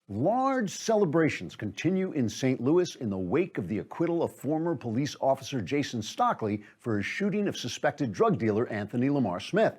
Large celebrations continue in St. Louis in the wake of the acquittal of former police officer Jason Stockley for his shooting of suspected drug dealer Anthony Lamar Smith.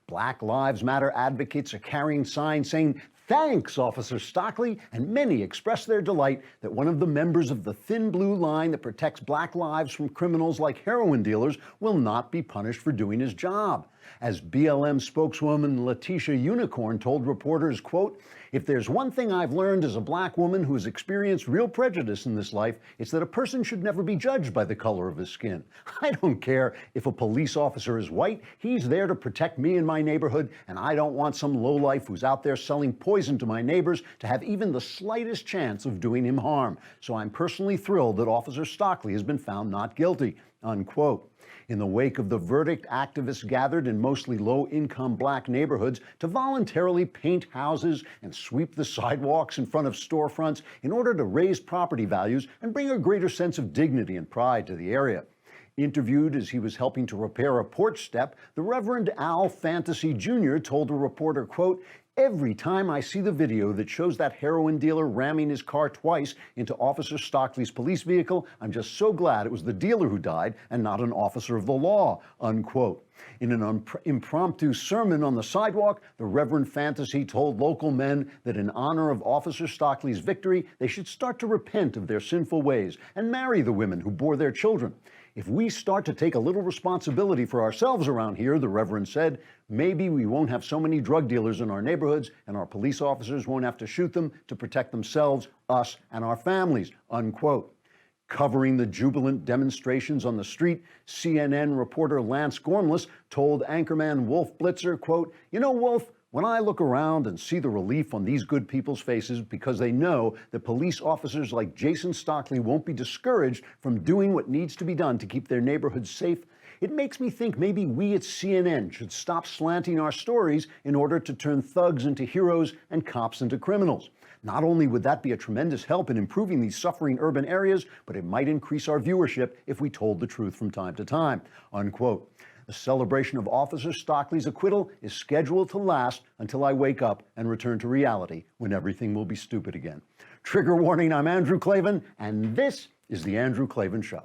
Black Lives Matter advocates are carrying signs saying, "Thanks, Officer Stockley," and many express their delight that one of the members of the thin blue line that protects black lives from criminals like heroin dealers will not be punished for doing his job. As BLM spokeswoman Letitia Unicorn told reporters, quote, "If there's one thing I've learned as a black woman who has experienced real prejudice in this life, it's that a person should never be judged by the color of his skin. I don't care if a police officer is white, he's there to protect me and my neighborhood, and I don't want some lowlife who's out there selling poison to my neighbors to have even the slightest chance of doing him harm. So I'm personally thrilled that Officer Stockley has been found not guilty," unquote. In the wake of the verdict, activists gathered in mostly low-income black neighborhoods to voluntarily paint houses and sweep the sidewalks in front of storefronts in order to raise property values and bring a greater sense of dignity and pride to the area. Interviewed as he was helping to repair a porch step, the Reverend Al Fantasy Jr. told a reporter, quote, "Every time I see the video that shows that heroin dealer ramming his car twice into Officer Stockley's police vehicle, I'm just so glad it was the dealer who died and not an officer of the law," unquote. In an impromptu sermon on the sidewalk, the Reverend Fantasy told local men that in honor of Officer Stockley's victory, they should start to repent of their sinful ways and marry the women who bore their children. "If we start to take a little responsibility for ourselves around here," the Reverend said, "maybe we won't have so many drug dealers in our neighborhoods and our police officers won't have to shoot them to protect themselves, us, and our families," unquote. Covering the jubilant demonstrations on the street, CNN reporter Lance Gormless told anchorman Wolf Blitzer, quote, "You know, Wolf, when I look around and see the relief on these good people's faces because they know that police officers like Jason Stockley won't be discouraged from doing what needs to be done to keep their neighborhoods safe, it makes me think maybe we at CNN should stop slanting our stories in order to turn thugs into heroes and cops into criminals. Not only would that be a tremendous help in improving these suffering urban areas, but it might increase our viewership if we told the truth from time to time," unquote. The celebration of Officer Stockley's acquittal is scheduled to last until I wake up and return to reality when everything will be stupid again. Trigger warning, I'm Andrew Klavan, and this is The Andrew Klavan Show.